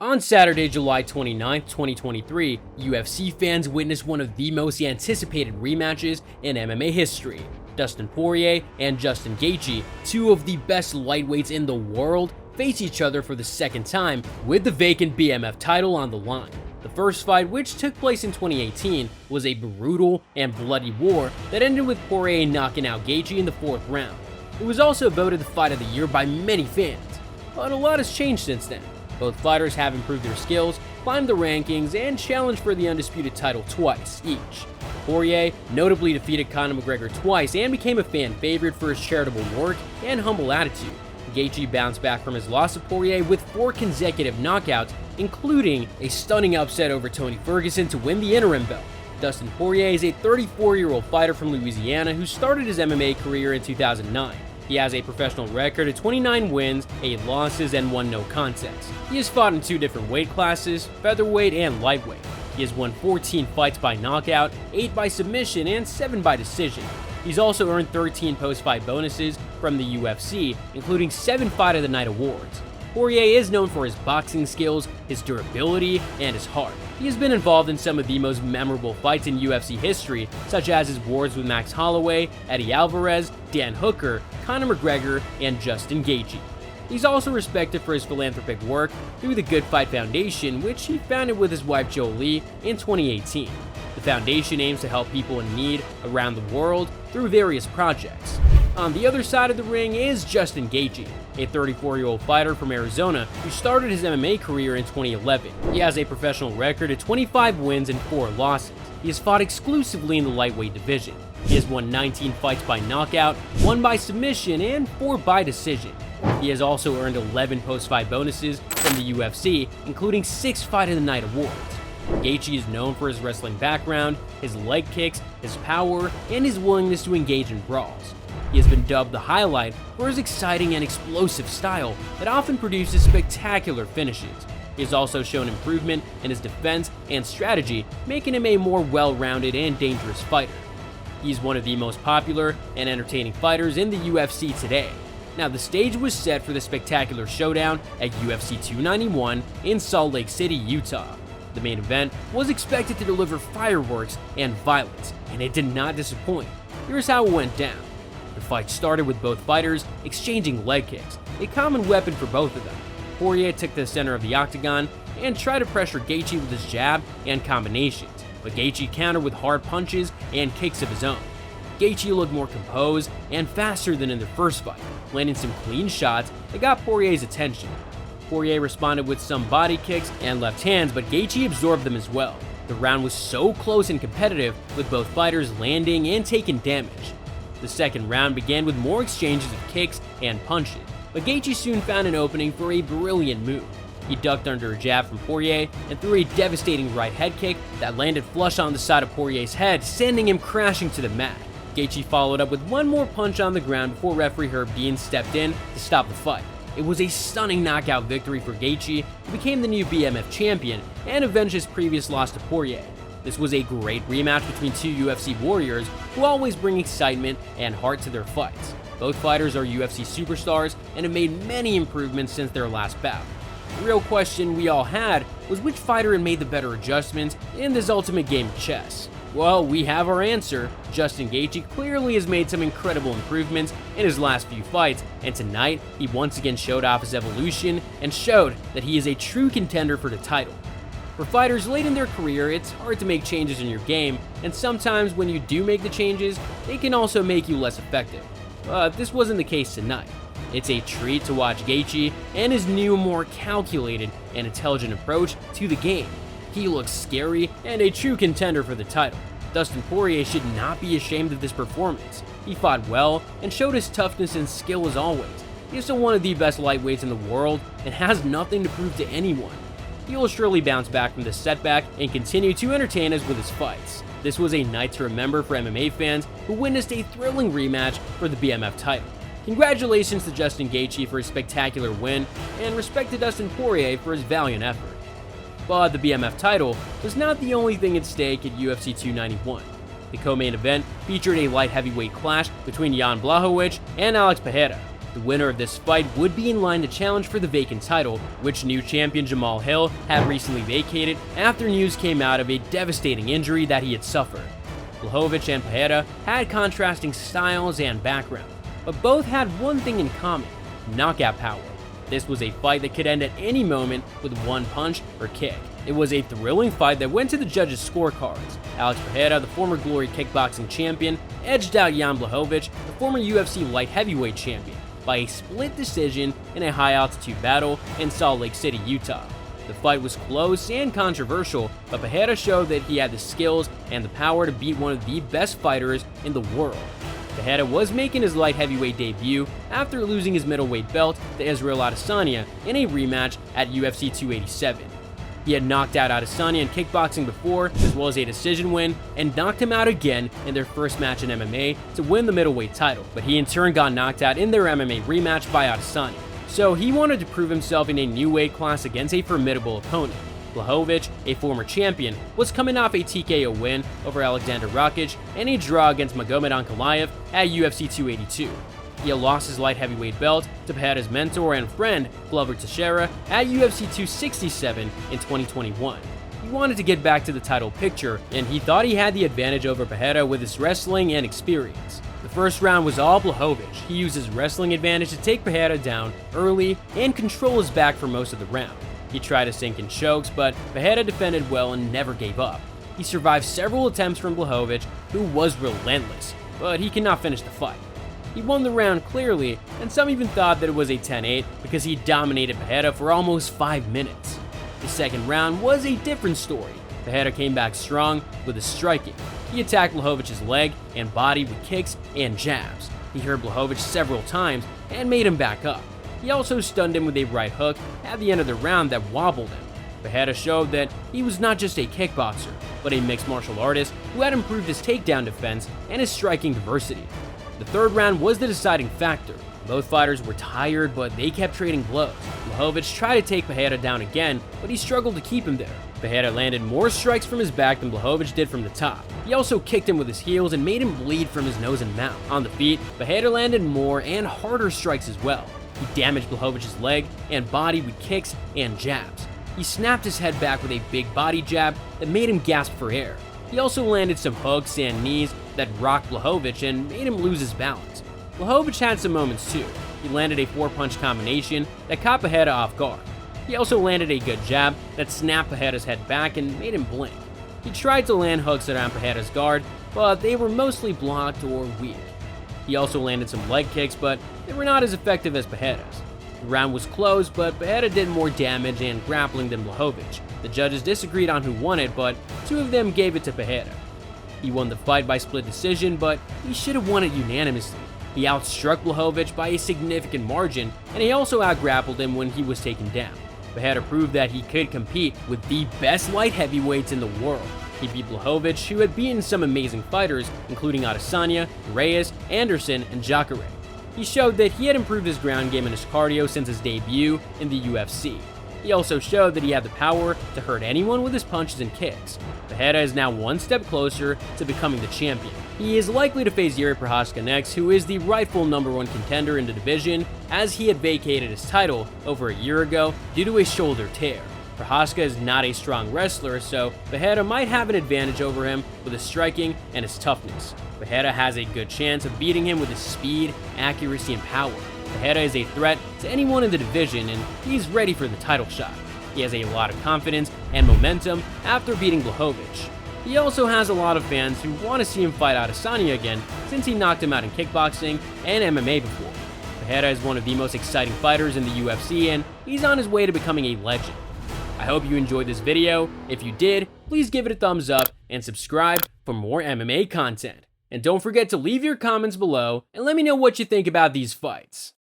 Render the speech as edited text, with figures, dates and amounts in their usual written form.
On Saturday, July 29, 2023, UFC fans witnessed one of the most anticipated rematches in MMA history. Dustin Poirier and Justin Gaethje, two of the best lightweights in the world, face each other for the second time with the vacant BMF title on the line. The first fight, which took place in 2018, was a brutal and bloody war that ended with Poirier knocking out Gaethje in the fourth round. It was also voted the fight of the year by many fans, but a lot has changed since then. Both fighters have improved their skills, climbed the rankings, and challenged for the undisputed title twice each. Poirier notably defeated Conor McGregor twice and became a fan favorite for his charitable work and humble attitude. Gaethje bounced back from his loss to Poirier with 4 consecutive knockouts, including a stunning upset over Tony Ferguson to win the interim belt. Dustin Poirier is a 34-year-old fighter from Louisiana who started his MMA career in 2009. He has a professional record of 29 wins, 8 losses, and 1 no contest. He has fought in 2 different weight classes, featherweight and lightweight. He has won 14 fights by knockout, 8 by submission, and 7 by decision. He's also earned 13 post-fight bonuses from the UFC, including 7 Fight of the Night awards. Poirier is known for his boxing skills, his durability, and his heart. He has been involved in some of the most memorable fights in UFC history, such as his wars with Max Holloway, Eddie Alvarez, Dan Hooker, Conor McGregor, and Justin Gaethje. He's also respected for his philanthropic work through the Good Fight Foundation, which he founded with his wife Jolie in 2018. The foundation aims to help people in need around the world through various projects. On the other side of the ring is Justin Gaethje, a 34-year-old fighter from Arizona who started his MMA career in 2011. He has a professional record of 25 wins and 4 losses. He has fought exclusively in the lightweight division. He has won 19 fights by knockout, 1 by submission, and 4 by decision. He has also earned 11 post-fight bonuses from the UFC, including 6 Fight of the Night awards. Gaethje is known for his wrestling background, his leg kicks, his power, and his willingness to engage in brawls. He has been dubbed the highlight for his exciting and explosive style that often produces spectacular finishes. He has also shown improvement in his defense and strategy, making him a more well-rounded and dangerous fighter. He's one of the most popular and entertaining fighters in the UFC today. Now, the stage was set for the spectacular showdown at UFC 291 in Salt Lake City, Utah. The main event was expected to deliver fireworks and violence, and it did not disappoint. Here's how it went down. The fight started with both fighters exchanging leg kicks, a common weapon for both of them. Poirier took the center of the octagon and tried to pressure Gaethje with his jab and combinations, but Gaethje countered with hard punches and kicks of his own. Gaethje looked more composed and faster than in their first fight, landing some clean shots that got Poirier's attention. Poirier responded with some body kicks and left hands, but Gaethje absorbed them as well. The round was so close and competitive, with both fighters landing and taking damage. The second round began with more exchanges of kicks and punches, but Gaethje soon found an opening for a brilliant move. He ducked under a jab from Poirier and threw a devastating right head kick that landed flush on the side of Poirier's head, sending him crashing to the mat. Gaethje followed up with one more punch on the ground before referee Herb Dean stepped in to stop the fight. It was a stunning knockout victory for Gaethje, who became the new BMF champion and avenged his previous loss to Poirier. This was a great rematch between 2 UFC warriors who always bring excitement and heart to their fights. Both fighters are UFC superstars and have made many improvements since their last bout. The real question we all had was which fighter had made the better adjustments in this ultimate game of chess. Well, we have our answer. Justin Gaethje clearly has made some incredible improvements in his last few fights, and tonight he once again showed off his evolution and showed that he is a true contender for the title. For fighters late in their career, it's hard to make changes in your game, and sometimes when you do make the changes, they can also make you less effective. But this wasn't the case tonight. It's a treat to watch Gaethje and his new, more calculated and intelligent approach to the game. He looks scary and a true contender for the title. Dustin Poirier should not be ashamed of this performance. He fought well and showed his toughness and skill as always. He is still one of the best lightweights in the world and has nothing to prove to anyone. He will surely bounce back from this setback and continue to entertain us with his fights. This was a night to remember for MMA fans who witnessed a thrilling rematch for the BMF title. Congratulations to Justin Gaethje for his spectacular win, and respect to Dustin Poirier for his valiant effort. But the BMF title was not the only thing at stake at UFC 291. The co-main event featured a light heavyweight clash between Jan Blachowicz and Alex Pereira. The winner of this fight would be in line to challenge for the vacant title, which new champion Jamal Hill had recently vacated after news came out of a devastating injury that he had suffered. Blachowicz and Pereira had contrasting styles and backgrounds, but both had one thing in common: knockout power. This was a fight that could end at any moment with one punch or kick. It was a thrilling fight that went to the judges' scorecards. Alex Pereira, the former Glory kickboxing champion, edged out Jan Blachowicz, the former UFC light heavyweight champion, by a split decision in a high-altitude battle in Salt Lake City, Utah. The fight was close and controversial, but Pereira showed that he had the skills and the power to beat one of the best fighters in the world. Pereira was making his light heavyweight debut after losing his middleweight belt to Israel Adesanya in a rematch at UFC 287. He had knocked out Adesanya in kickboxing before, as well as a decision win, and knocked him out again in their first match in MMA to win the middleweight title, but he in turn got knocked out in their MMA rematch by Adesanya. So he wanted to prove himself in a new weight class against a formidable opponent. Blachowicz, a former champion, was coming off a TKO win over Alexander Rakic and a draw against Magomed Ankalaev at UFC 282. He had lost his light heavyweight belt to Pereira's mentor and friend, Glover Teixeira, at UFC 267 in 2021. He wanted to get back to the title picture, and he thought he had the advantage over Pereira with his wrestling and experience. The first round was all Blachowicz. He used his wrestling advantage to take Pereira down early and control his back for most of the round. He tried to sink in chokes, but Pereira defended well and never gave up. He survived several attempts from Blachowicz, who was relentless, but he could not finish the fight. He won the round clearly, and some even thought that it was a 10-8 because he dominated Pereira for almost 5 minutes. The second round was a different story. Pereira came back strong with his striking. He attacked Blachowicz's leg and body with kicks and jabs. He hurt Blachowicz several times and made him back up. He also stunned him with a right hook at the end of the round that wobbled him. Pereira showed that he was not just a kickboxer, but a mixed martial artist who had improved his takedown defense and his striking diversity. The third round was the deciding factor. Both fighters were tired, but they kept trading blows. Blachowicz tried to take Pereira down again, but he struggled to keep him there. Pereira landed more strikes from his back than Blachowicz did from the top. He also kicked him with his heels and made him bleed from his nose and mouth. On the feet, Pereira landed more and harder strikes as well. He damaged Blachowicz's leg and body with kicks and jabs. He snapped his head back with a big body jab that made him gasp for air. He also landed some hooks and knees that rocked Blachowicz and made him lose his balance. Blachowicz had some moments too. He landed a 4-punch combination that caught Pereira off guard. He also landed a good jab that snapped Pereira's head back and made him blink. He tried to land hooks around Pereira's guard, but they were mostly blocked or weak. He also landed some leg kicks, but they were not as effective as Pereira's. The round was close, but Pereira did more damage and grappling than Blachowicz. The judges disagreed on who won it, but 2 of them gave it to Pereira. He won the fight by split decision, but he should have won it unanimously. He outstruck Blachowicz by a significant margin, and he also outgrappled him when he was taken down. Pereira proved that he could compete with the best light heavyweights in the world. He beat Blachowicz, who had beaten some amazing fighters, including Adesanya, Reyes, Anderson, and Jacare. He showed that he had improved his ground game and his cardio since his debut in the UFC. He also showed that he had the power to hurt anyone with his punches and kicks. Pereira is now one step closer to becoming the champion. He is likely to face Jiri Prochazka next, who is the rightful #1 contender in the division, as he had vacated his title over a year ago due to a shoulder tear. Prochazka is not a strong wrestler, so Pereira might have an advantage over him with his striking and his toughness. Pereira has a good chance of beating him with his speed, accuracy, and power. Pereira is a threat to anyone in the division, and he's ready for the title shot. He has a lot of confidence and momentum after beating Blachowicz. He also has a lot of fans who want to see him fight Adesanya again, since he knocked him out in kickboxing and MMA before. Pereira is one of the most exciting fighters in the UFC, and he's on his way to becoming a legend. I hope you enjoyed this video. If you did, please give it a thumbs up and subscribe for more MMA content. And don't forget to leave your comments below and let me know what you think about these fights.